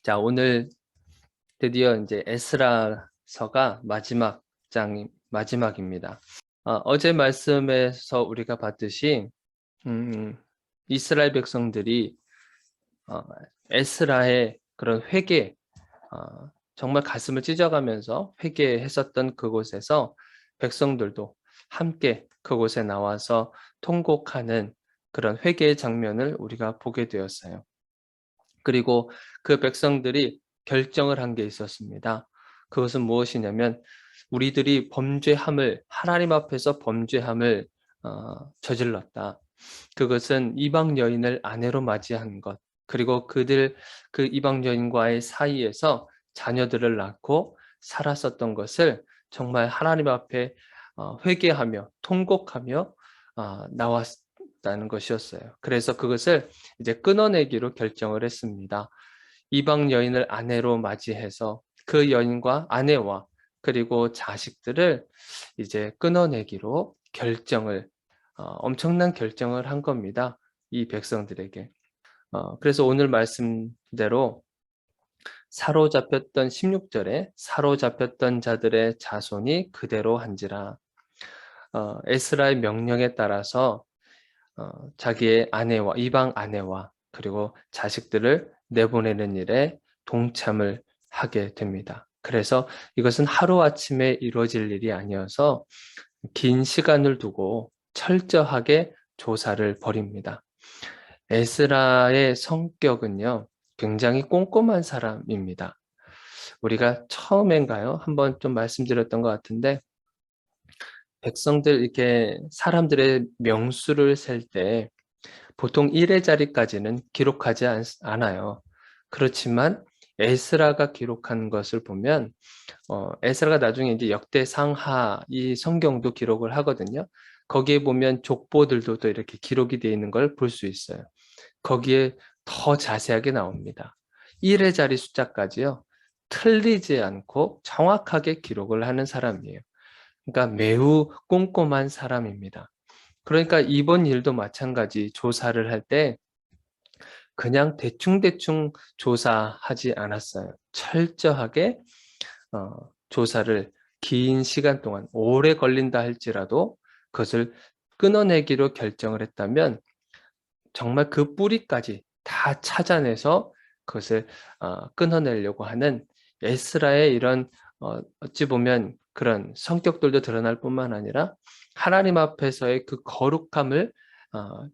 자, 오늘 드디어 이제 에스라서가 마지막입니다. 어제 말씀에서 우리가 봤듯이 이스라엘 백성들이 에스라의 그런 회개, 정말 가슴을 찢어가면서 회개했었던 그곳에서 백성들도 함께 그곳에 나와서 통곡하는 그런 회개의 장면을 우리가 보게 되었어요. 그리고 그 백성들이 결정을 한 게 있었습니다. 그것은 무엇이냐면 우리들이 하나님 앞에서 범죄함을 저질렀다. 그것은 이방 여인을 아내로 맞이한 것, 그리고 그 이방 여인과의 사이에서 자녀들을 낳고 살았었던 것을 정말 하나님 앞에 회개하며 통곡하며 나왔다는 것이었어요. 그래서 그것을 이제 끊어내기로 결정을 했습니다. 이방 여인을 아내로 맞이해서 그 여인과 아내와 그리고 자식들을 이제 끊어내기로 엄청난 결정을 한 겁니다. 이 백성들에게. 그래서 오늘 말씀대로 16절에 사로잡혔던 자들의 자손이 그대로 한지라. 에스라의 명령에 따라서 자기의 이방 아내와 그리고 자식들을 내보내는 일에 동참을 하게 됩니다. 그래서 이것은 하루아침에 이루어질 일이 아니어서 긴 시간을 두고 철저하게 조사를 벌입니다. 에스라의 성격은요, 굉장히 꼼꼼한 사람입니다. 우리가 처음엔가요? 한번 좀 말씀드렸던 것 같은데, 백성들 이렇게 사람들의 명수를 셀 때 보통 1의 자리까지는 기록하지 않아요. 그렇지만 에스라가 기록한 것을 보면 에스라가 나중에 이제 역대상하 이 성경도 기록을 하거든요. 거기에 보면 족보들도 또 이렇게 기록이 되어 있는 걸 볼 수 있어요. 거기에 더 자세하게 나옵니다. 1의 자리 숫자까지요. 틀리지 않고 정확하게 기록을 하는 사람이에요. 그러니까 매우 꼼꼼한 사람입니다. 그러니까 이번 일도 마찬가지 조사를 할 때 그냥 대충대충 조사하지 않았어요. 철저하게 조사를 긴 시간 동안 오래 걸린다 할지라도 그것을 끊어내기로 결정을 했다면 정말 그 뿌리까지 다 찾아내서 그것을 끊어내려고 하는 에스라의 이런 어찌 보면 그런 성격들도 드러날 뿐만 아니라 하나님 앞에서의 그 거룩함을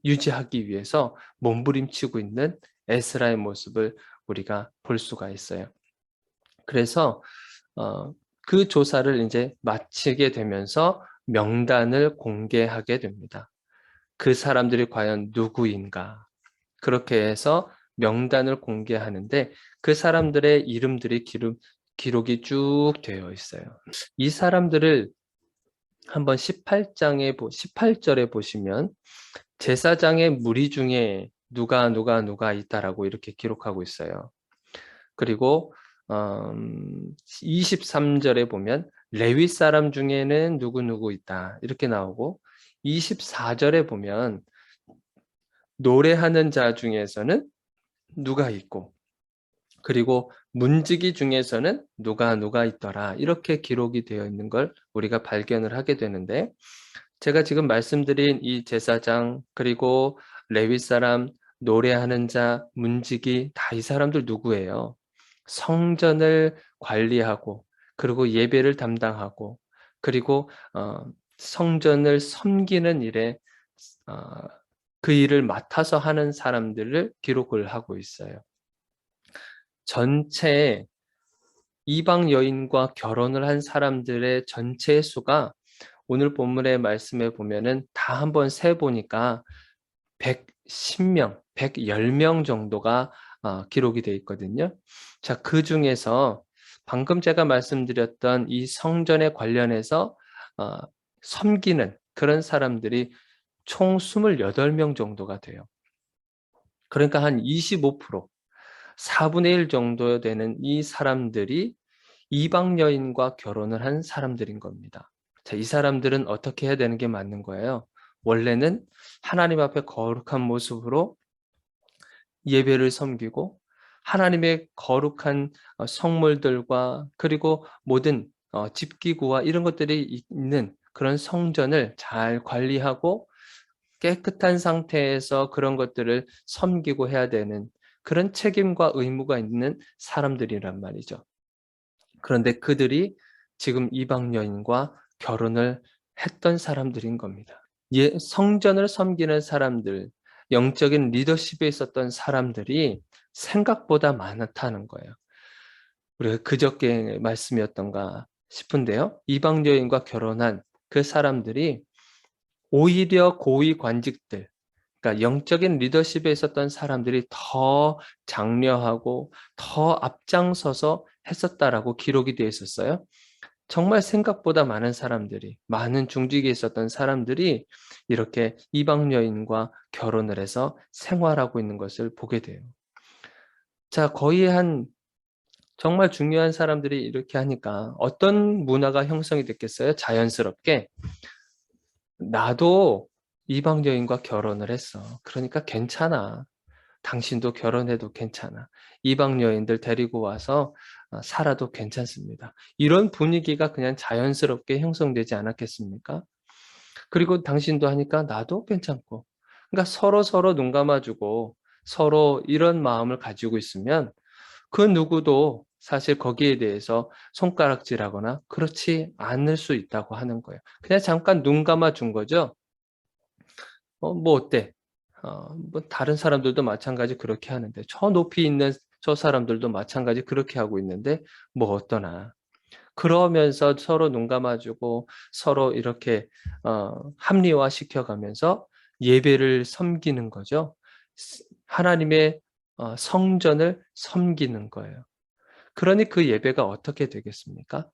유지하기 위해서 몸부림치고 있는 에스라의 모습을 우리가 볼 수가 있어요. 그래서 그 조사를 이제 마치게 되면서 명단을 공개하게 됩니다. 그 사람들이 과연 누구인가? 그렇게 해서 명단을 공개하는데 그 사람들의 이름들이 기록이 쭉 되어 있어요. 이 사람들을 한번 18절에 보시면 제사장의 무리 중에 누가 있다라고 이렇게 기록하고 있어요. 그리고 23절에 보면 레위 사람 중에는 누구 있다 이렇게 나오고 24절에 보면 노래하는 자 중에서는 누가 있고 그리고 문지기 중에서는 누가 있더라 이렇게 기록이 되어 있는 걸 우리가 발견을 하게 되는데 제가 지금 말씀드린 이 제사장 그리고 레위 사람 노래하는 자 문지기 다 이 사람들 누구예요? 성전을 관리하고 그리고 예배를 담당하고 그리고 성전을 섬기는 일에 그 일을 맡아서 하는 사람들을 기록을 하고 있어요. 전체 이방 여인과 결혼을 한 사람들의 전체 수가 오늘 본문의 말씀에 보면은 다 한번 세 보니까 110명, 110명 정도가 기록이 되어 있거든요. 자, 그 중에서 방금 제가 말씀드렸던 이 성전에 관련해서 섬기는 그런 사람들이 총 28명 정도가 돼요. 그러니까 한 25%, 4분의 1 정도 되는 이 사람들이 이방 여인과 결혼을 한 사람들인 겁니다. 자, 이 사람들은 어떻게 해야 되는 게 맞는 거예요? 원래는 하나님 앞에 거룩한 모습으로 예배를 섬기고 하나님의 거룩한 성물들과 그리고 모든 집기구와 이런 것들이 있는 그런 성전을 잘 관리하고 깨끗한 상태에서 그런 것들을 섬기고 해야 되는 그런 책임과 의무가 있는 사람들이란 말이죠. 그런데 그들이 지금 이방 여인과 결혼을 했던 사람들인 겁니다. 성전을 섬기는 사람들, 영적인 리더십에 있었던 사람들이 생각보다 많다는 거예요. 우리가 그저께 말씀이었던가 싶은데요. 이방 여인과 결혼한 그 사람들이 오히려 고위 관직들, 그러니까 영적인 리더십에 있었던 사람들이 더 장려하고 더 앞장서서 했었다라고 기록이 되어 있었어요. 정말 생각보다 많은 사람들이, 많은 중직에 있었던 사람들이 이렇게 이방 여인과 결혼을 해서 생활하고 있는 것을 보게 돼요. 자, 거의 한 정말 중요한 사람들이 이렇게 하니까 어떤 문화가 형성이 됐겠어요? 자연스럽게 나도 이방 여인과 결혼을 했어. 그러니까 괜찮아. 당신도 결혼해도 괜찮아. 이방 여인들 데리고 와서 살아도 괜찮습니다. 이런 분위기가 그냥 자연스럽게 형성되지 않았겠습니까? 그리고 당신도 하니까 나도 괜찮고. 그러니까 서로 눈 감아주고 서로 이런 마음을 가지고 있으면 그 누구도 사실 거기에 대해서 손가락질하거나 그렇지 않을 수 있다고 하는 거예요. 그냥 잠깐 눈 감아 준 거죠. 뭐 어때? 뭐 다른 사람들도 마찬가지 그렇게 하는데 저 높이 있는 저 사람들도 마찬가지 그렇게 하고 있는데 뭐 어떠나. 그러면서 서로 눈 감아주고 서로 이렇게 합리화 시켜가면서 예배를 섬기는 거죠. 하나님의 성전을 섬기는 거예요. 그러니 그 예배가 어떻게 되겠습니까?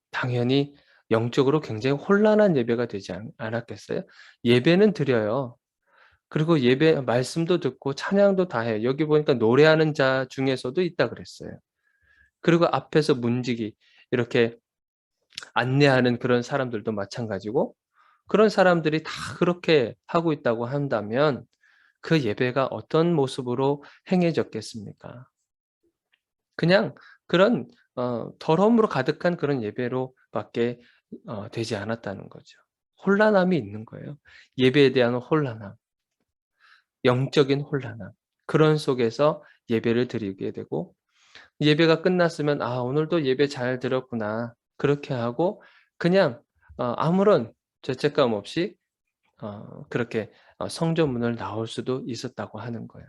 당연히 영적으로 굉장히 혼란한 예배가 되지 않았겠어요? 예배는 드려요. 그리고 예배 말씀도 듣고 찬양도 다 해요. 여기 보니까 노래하는 자 중에서도 있다 그랬어요. 그리고 앞에서 문지기 이렇게 안내하는 그런 사람들도 마찬가지고 그런 사람들이 다 그렇게 하고 있다고 한다면 그 예배가 어떤 모습으로 행해졌겠습니까? 그냥 그런 더러움으로 가득한 그런 예배로밖에 되지 않았다는 거죠. 혼란함이 있는 거예요. 예배에 대한 혼란함. 영적인 혼란함. 그런 속에서 예배를 드리게 되고 예배가 끝났으면 '아 오늘도 예배 잘 드렸구나.' 그렇게 하고 그냥 아무런 죄책감 없이 그렇게 성전문을 나올 수도 있었다고 하는 거예요.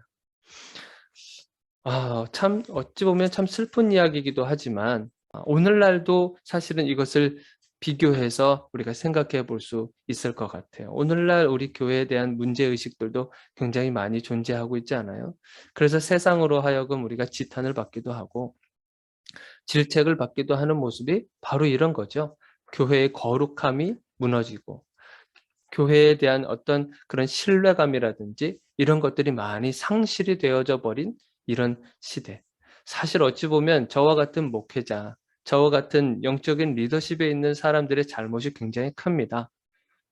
참 어찌 보면 참 슬픈 이야기이기도 하지만 오늘날도 사실은 이것을 비교해서 우리가 생각해 볼 수 있을 것 같아요. 오늘날 우리 교회에 대한 문제의식들도 굉장히 많이 존재하고 있지 않아요? 그래서 세상으로 하여금 우리가 지탄을 받기도 하고 질책을 받기도 하는 모습이 바로 이런 거죠. 교회의 거룩함이 무너지고 교회에 대한 어떤 그런 신뢰감이라든지 이런 것들이 많이 상실이 되어져 버린 이런 시대. 사실 어찌 보면 저와 같은 목회자, 저와 같은 영적인 리더십에 있는 사람들의 잘못이 굉장히 큽니다.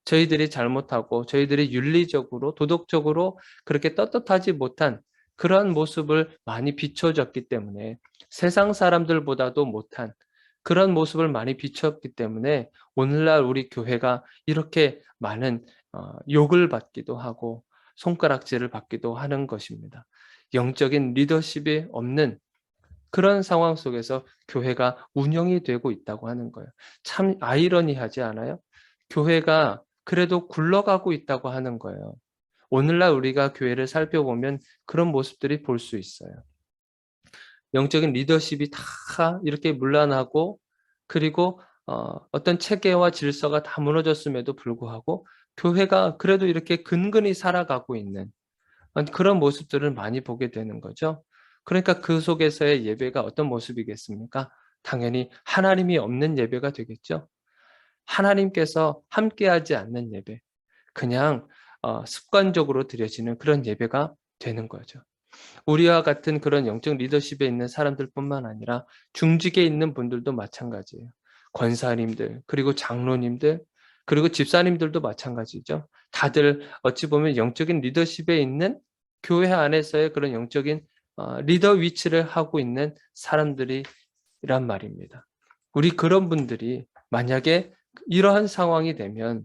저희들이 잘못하고 저희들이 윤리적으로 도덕적으로 그렇게 떳떳하지 못한 그러한 모습을 많이 비춰졌기 때문에 세상 사람들보다도 못한 그런 모습을 많이 비췄기 때문에 오늘날 우리 교회가 이렇게 많은 욕을 받기도 하고 손가락질을 받기도 하는 것입니다. 영적인 리더십이 없는 그런 상황 속에서 교회가 운영이 되고 있다고 하는 거예요. 참 아이러니하지 않아요? 교회가 그래도 굴러가고 있다고 하는 거예요. 오늘날 우리가 교회를 살펴보면 그런 모습들이 볼 수 있어요. 영적인 리더십이 다 이렇게 문란하고 그리고 어떤 체계와 질서가 다 무너졌음에도 불구하고 교회가 그래도 이렇게 근근히 살아가고 있는 그런 모습들을 많이 보게 되는 거죠. 그러니까 그 속에서의 예배가 어떤 모습이겠습니까? 당연히 하나님이 없는 예배가 되겠죠. 하나님께서 함께하지 않는 예배. 그냥 습관적으로 드려지는 그런 예배가 되는 거죠. 우리와 같은 그런 영적 리더십에 있는 사람들뿐만 아니라 중직에 있는 분들도 마찬가지예요. 권사님들, 그리고 장로님들, 그리고 집사님들도 마찬가지죠. 다들 어찌 보면 영적인 리더십에 있는 교회 안에서의 그런 영적인 리더 위치를 하고 있는 사람들이란 말입니다. 우리 그런 분들이 만약에 이러한 상황이 되면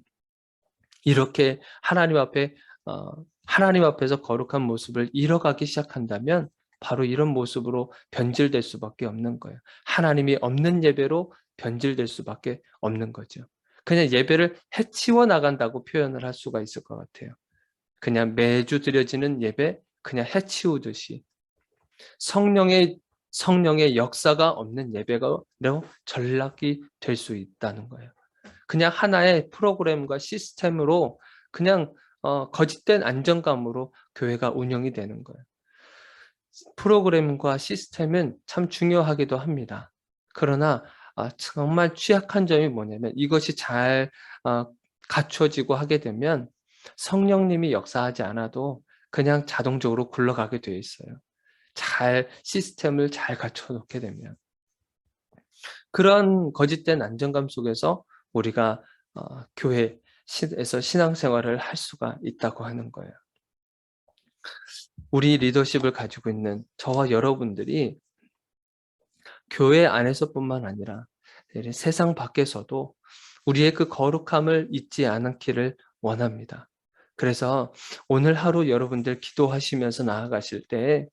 이렇게 하나님 앞에서 거룩한 모습을 잃어가기 시작한다면 바로 이런 모습으로 변질될 수밖에 없는 거예요. 하나님이 없는 예배로 변질될 수밖에 없는 거죠. 그냥 예배를 해치워 나간다고 표현을 할 수가 있을 것 같아요. 그냥 매주 드려지는 예배 그냥 해치우듯이 성령의 역사가 없는 예배로 전락이 될 수 있다는 거예요. 그냥 하나의 프로그램과 시스템으로 그냥 거짓된 안정감으로 교회가 운영이 되는 거예요. 프로그램과 시스템은 참 중요하기도 합니다. 그러나 정말 취약한 점이 뭐냐면 이것이 잘 갖춰지고 하게 되면 성령님이 역사하지 않아도 그냥 자동적으로 굴러가게 되어 있어요. 시스템을 잘 갖춰 놓게 되면. 그런 거짓된 안정감 속에서 우리가 교회에서 신앙생활을 할 수가 있다고 하는 거예요. 우리 리더십을 가지고 있는 저와 여러분들이 교회 안에서뿐만 아니라 세상 밖에서도 우리의 그 거룩함을 잊지 않기를 원합니다. 그래서 오늘 하루 여러분들 기도하시면서 나아가실 때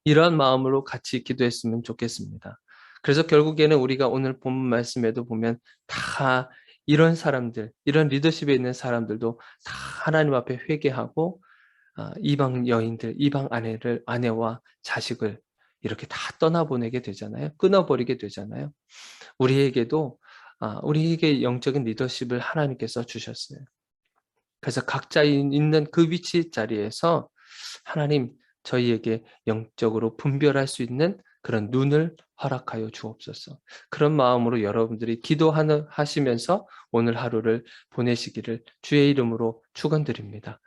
이러한 마음으로 같이 기도했으면 좋겠습니다. 그래서 결국에는 우리가 오늘 본문 말씀에도 보면 다 이런 사람들, 이런 리더십에 있는 사람들도 다 하나님 앞에 회개하고 이방 여인들, 이방 아내와 자식을 이렇게 다 떠나보내게 되잖아요. 끊어버리게 되잖아요. 우리에게 영적인 리더십을 하나님께서 주셨어요. 그래서 각자 있는 그 위치 자리에서 하나님 저희에게 영적으로 분별할 수 있는 그런 눈을 허락하여 주옵소서. 그런 마음으로 여러분들이 기도하시면서 오늘 하루를 보내시기를 주의 이름으로 축원드립니다.